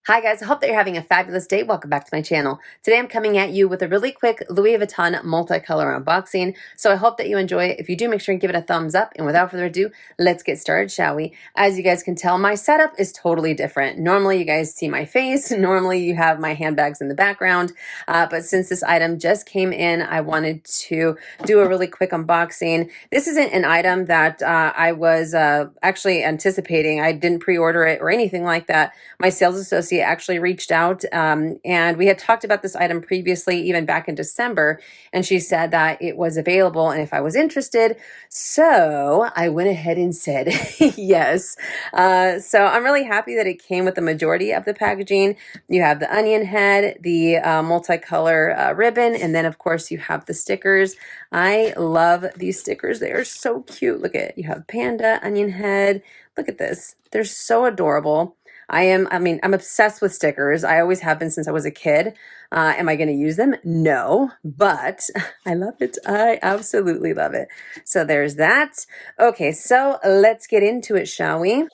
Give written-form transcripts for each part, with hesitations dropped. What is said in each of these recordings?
Hi guys, I hope that you're having a fabulous day. Welcome back to my channel. Today I'm coming at you with a really quick Louis Vuitton multicolor unboxing. So I hope that you enjoy it. If you do, make sure and give it a thumbs up. And without further ado, let's get started, shall we? As you guys can tell, my setup is totally different. Normally you guys see my face. Normally you have my handbags in the background. But since this item just came in, I wanted to do a really quick unboxing. This isn't an item that I was actually anticipating. I didn't pre-order it or anything like that. My sales associate actually reached out and we had talked about this item previously, even back in December, and she said that it was available and if I was interested. So I went ahead and said yes. So I'm really happy that it came with the majority of the packaging. You have the onion head, the multicolor ribbon, and then of course you have the stickers. I love these stickers. They are so cute. Look at it. You have panda, onion head. Look at this. They're so adorable. I'm obsessed with stickers. I always have been since I was a kid. Am I going to use them? No, but I love it. I absolutely love it. So there's that. Okay, so let's get into it, shall we?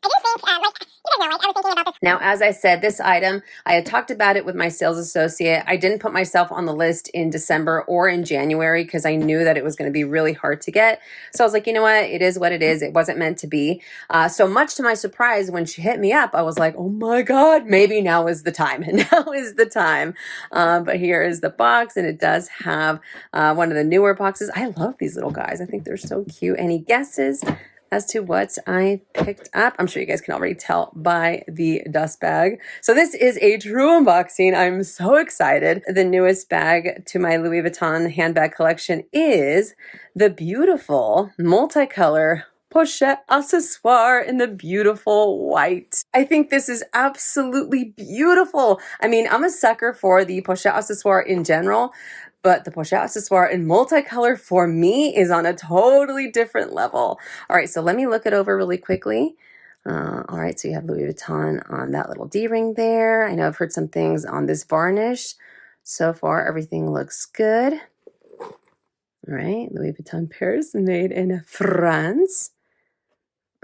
I do think, you guys know, I was thinking about this. Now, as I said, this item, I had talked about it with my sales associate. I didn't put myself on the list in December or in January because I knew that it was going to be really hard to get. So I was like, you know what? It is what it is. It wasn't meant to be. So much to my surprise, when she hit me up, I was like, oh my God, maybe now is the time. Now is the time. But here is the box, and it does have one of the newer boxes. I love these little guys. I think they're so cute. Any guesses as to what I picked up? I'm sure you guys can already tell by the dust bag. So this is a true unboxing. I'm so excited. The newest bag to my Louis Vuitton handbag collection is the beautiful multicolor pochette accessoire in the beautiful white. I think this is absolutely beautiful. I mean, I'm a sucker for the pochette accessoire in general, but the pochette accessoire in multicolor for me is on a totally different level. All right, so let me look it over really quickly. All right, so you have Louis Vuitton on that little D-ring there. I know I've heard some things on this varnish. So far, everything looks good. All right, Louis Vuitton Paris, made in France.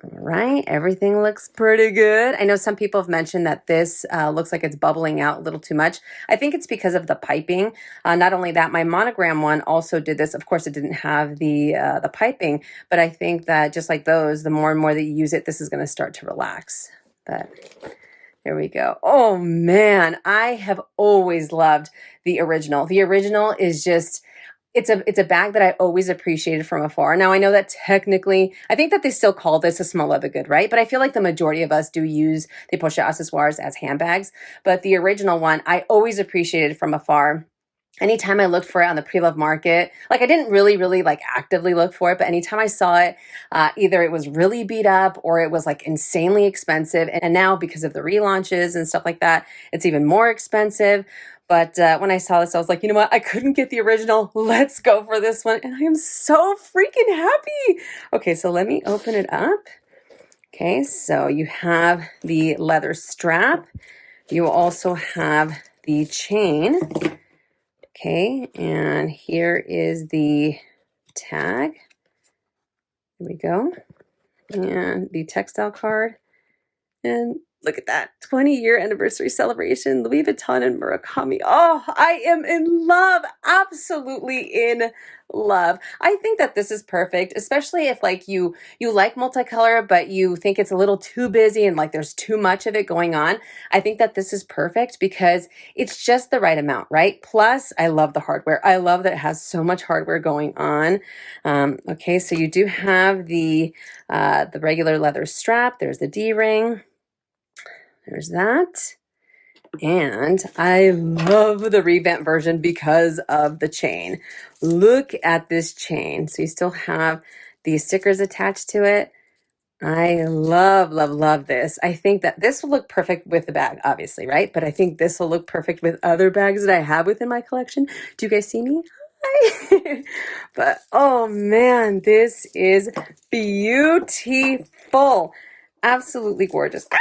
All right, everything looks pretty good. I know some people have mentioned that this looks like it's bubbling out a little too much. I think it's because of the piping. Not only that, my monogram one also did this. Of course, it didn't have the piping, but I think that just like those, the more and more that you use it, this is going to start to relax. But there we go. Oh man, I have always loved the original. The original is just... It's a bag that I always appreciated from afar. Now, I know that technically, I think that they still call this a small leather good, right? But I feel like the majority of us do use the pochette accessoires as handbags. But the original one, I always appreciated from afar. Anytime I looked for it on the pre-loved market, like I didn't really like actively look for it, but anytime I saw it, either it was really beat up or it was like insanely expensive. And now because of the relaunches and stuff like that, it's even more expensive. But when I saw this, I was like, you know what? I couldn't get the original. Let's go for this one. And I am so freaking happy. Okay, so let me open it up. Okay, so you have the leather strap. You also have the chain. Okay, and here is the tag. Here we go. And the textile card. And look at that, 20-year anniversary celebration, Louis Vuitton and Murakami. Oh, I am in love, absolutely in love. I think that this is perfect, especially if like you like multicolor, but you think it's a little too busy and like there's too much of it going on. I think that this is perfect because it's just the right amount, right? Plus, I love the hardware. I love that it has so much hardware going on. Okay, so you do have the regular leather strap. There's the D-ring. There's that. And I love the revamped version because of the chain. Look at this chain. So you still have these stickers attached to it. I love, love, love this. I think that this will look perfect with the bag, obviously, right? But I think this will look perfect with other bags that I have within my collection. Do you guys see me? Hi. But oh man, this is beautiful. Absolutely gorgeous. Ah,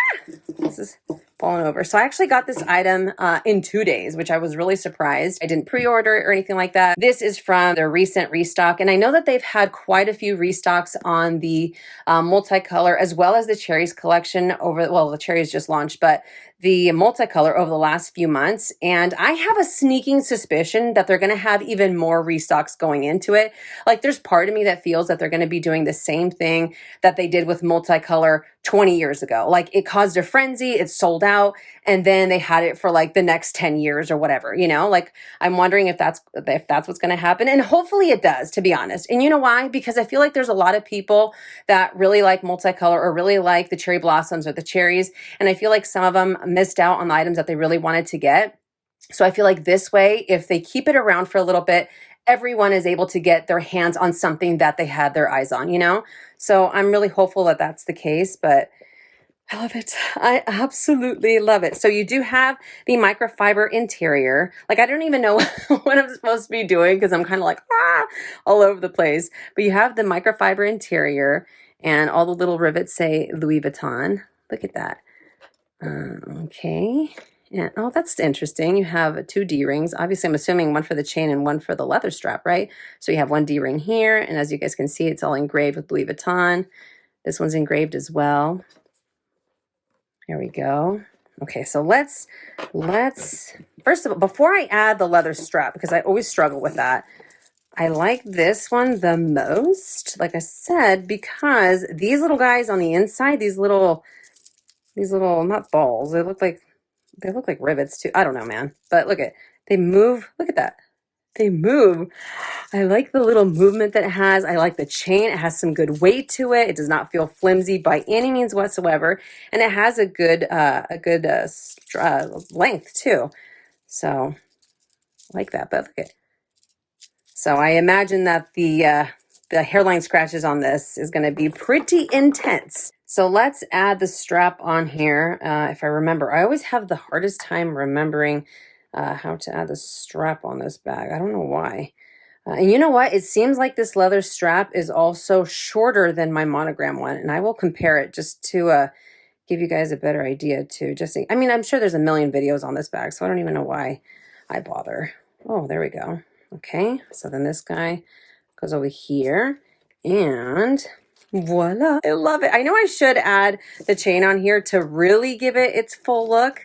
this is fallen over. So I actually got this item in 2 days, which I was really surprised. I didn't pre-order it or anything like that. This is from their recent restock, and I know that they've had quite a few restocks on the multicolor as well as the cherries collection over, well, the cherries just launched, but the multicolor over the last few months. And I have a sneaking suspicion that they're going to have even more restocks going into it. Like, there's part of me that feels that they're going to be doing the same thing that they did with multicolor 20 years ago. Like, it caused a frenzy, it sold out, and then they had it for like the next 10 years or whatever, you know? Like, I'm wondering if that's what's going to happen, and hopefully it does, to be honest. And you know why? Because I feel like there's a lot of people that really like multicolor or really like the cherry blossoms or the cherries, and I feel like some of them missed out on the items that they really wanted to get. So I feel like this way, if they keep it around for a little bit, everyone is able to get their hands on something that they had their eyes on, you know? So I'm really hopeful that that's the case, but I love it. I absolutely love it. So you do have the microfiber interior. Like, I don't even know what I'm supposed to be doing because I'm kind of like, all over the place. But you have the microfiber interior, and all the little rivets say Louis Vuitton. Look at that. Okay. And oh, that's interesting. You have 2 D-rings. Obviously, I'm assuming one for the chain and one for the leather strap, right? So you have 1 D-ring here, and as you guys can see, it's all engraved with Louis Vuitton. This one's engraved as well. Here we go. Okay, so let's first of all, before I add the leather strap, because I always struggle with that, I like this one the most, like I said, because these little guys on the inside, these little not balls, they look like rivets too. I don't know, man. But they move. Look at that. They move. I like the little movement that it has. I like the chain. It has some good weight to it. It does not feel flimsy by any means whatsoever. And it has a good length too. So I like that. But look at. So I imagine that the hairline scratches on this is going to be pretty intense. So let's add the strap on here. If I remember, I always have the hardest time remembering how to add the strap on this bag. I don't know why. And you know what? It seems like this leather strap is also shorter than my monogram one. And I will compare it just to give you guys a better idea too. I mean, I'm sure there's a million videos on this bag, so I don't even know why I bother. Oh, there we go. Okay, so then this guy goes over here, and voila, I love it. I know I should add the chain on here to really give it its full look,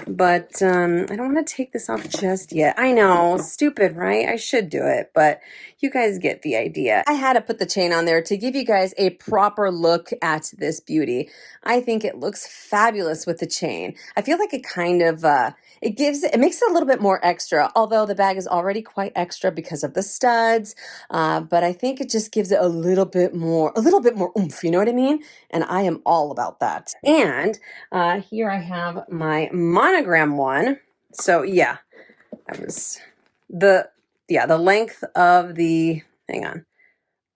but I don't want to take this off just yet. I know, stupid, right? I should do it, but you guys get the idea. I had to put the chain on there to give you guys a proper look at this beauty. I think it looks fabulous with the chain. I feel like it kind of, it makes it a little bit more extra, although the bag is already quite extra because of the studs, but I think it just gives it a little bit more oomph, you know what I mean? And I am all about that. And here I have my monogram one. So yeah, that was the length of the,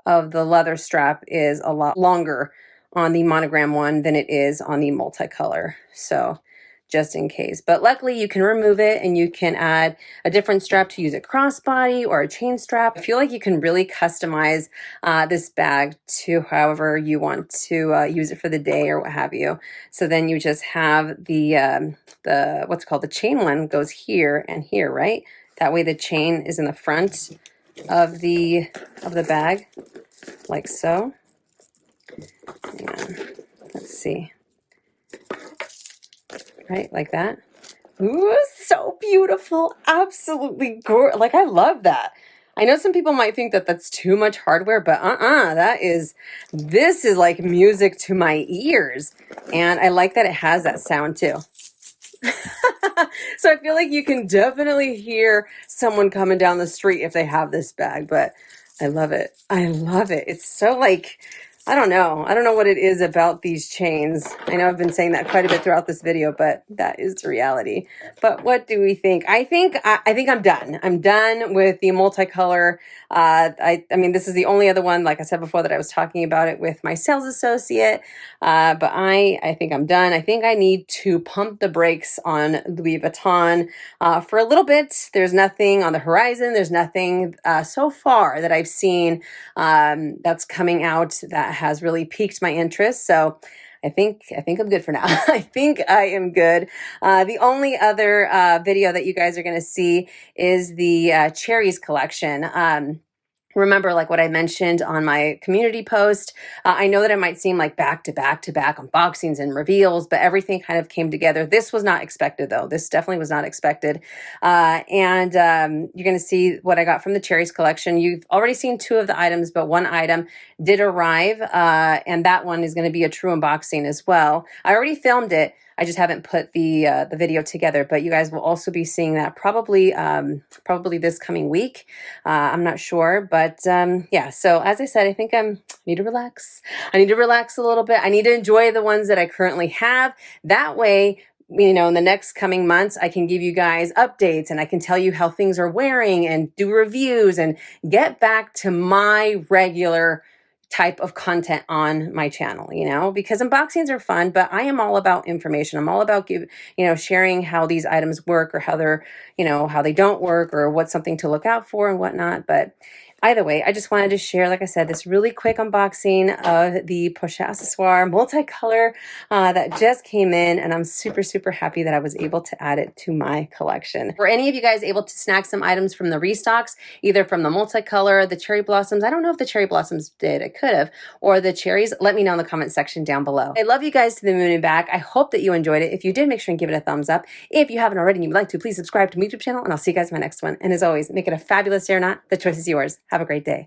of the leather strap is a lot longer on the monogram one than it is on the multicolor. So just in case. But luckily you can remove it and you can add a different strap to use a crossbody or a chain strap. I feel like you can really customize this bag to however you want to use it for the day or what have you. So then you just have the what's called the chain one goes here and here, right? That way the chain is in the front of the bag, like so. And let's see. Right, like that. Ooh, so beautiful. Absolutely gorgeous. Like, I love that. I know some people might think that that's too much hardware, but this is like music to my ears. And I like that it has that sound too. So I feel like you can definitely hear someone coming down the street if they have this bag, but I love it. I love it. It's so like, I don't know what it is about these chains. I know I've been saying that quite a bit throughout this video, but that is the reality. But what do we think? I think I'm done. I'm done with the multicolor. I mean, this is the only other one, like I said before, that I was talking about it with my sales associate. But I think I'm done. I think I need to pump the brakes on Louis Vuitton for a little bit. There's nothing on the horizon. There's nothing so far that I've seen that's coming out that has really piqued my interest. So think I'm good for now. I think I am good. The only other video that you guys are going to see is the cherries collection. Remember, like what I mentioned on my community post, I know that it might seem like back to back to back unboxings and reveals, but everything kind of came together. This was not expected, though. This definitely was not expected. And you're going to see what I got from the cherries collection. You've already seen 2 of the items, but 1 item did arrive, and that one is going to be a true unboxing as well. I already filmed it. I just haven't put the video together, but you guys will also be seeing that probably this coming week. I'm not sure, but yeah. So as I said, I think I need to relax. I need to relax a little bit. I need to enjoy the ones that I currently have. That way, you know, in the next coming months, I can give you guys updates and I can tell you how things are wearing and do reviews and get back to my regular type of content on my channel, you know, because unboxings are fun, but I am all about information. I'm all about sharing how these items work or how they're, how they don't work or what's something to look out for and whatnot. But either way, I just wanted to share, like I said, this really quick unboxing of the Pochette Accessoire multicolor that just came in, and I'm super, super happy that I was able to add it to my collection. Were any of you guys able to snag some items from the restocks, either from the multicolor, the cherry blossoms? I don't know if the cherry blossoms did, it could have, or the cherries. Let me know in the comment section down below. I love you guys to the moon and back. I hope that you enjoyed it. If you did, make sure and give it a thumbs up. If you haven't already and you'd like to, please subscribe to my YouTube channel, and I'll see you guys in my next one. And as always, make it a fabulous day or not. The choice is yours. Have a great day.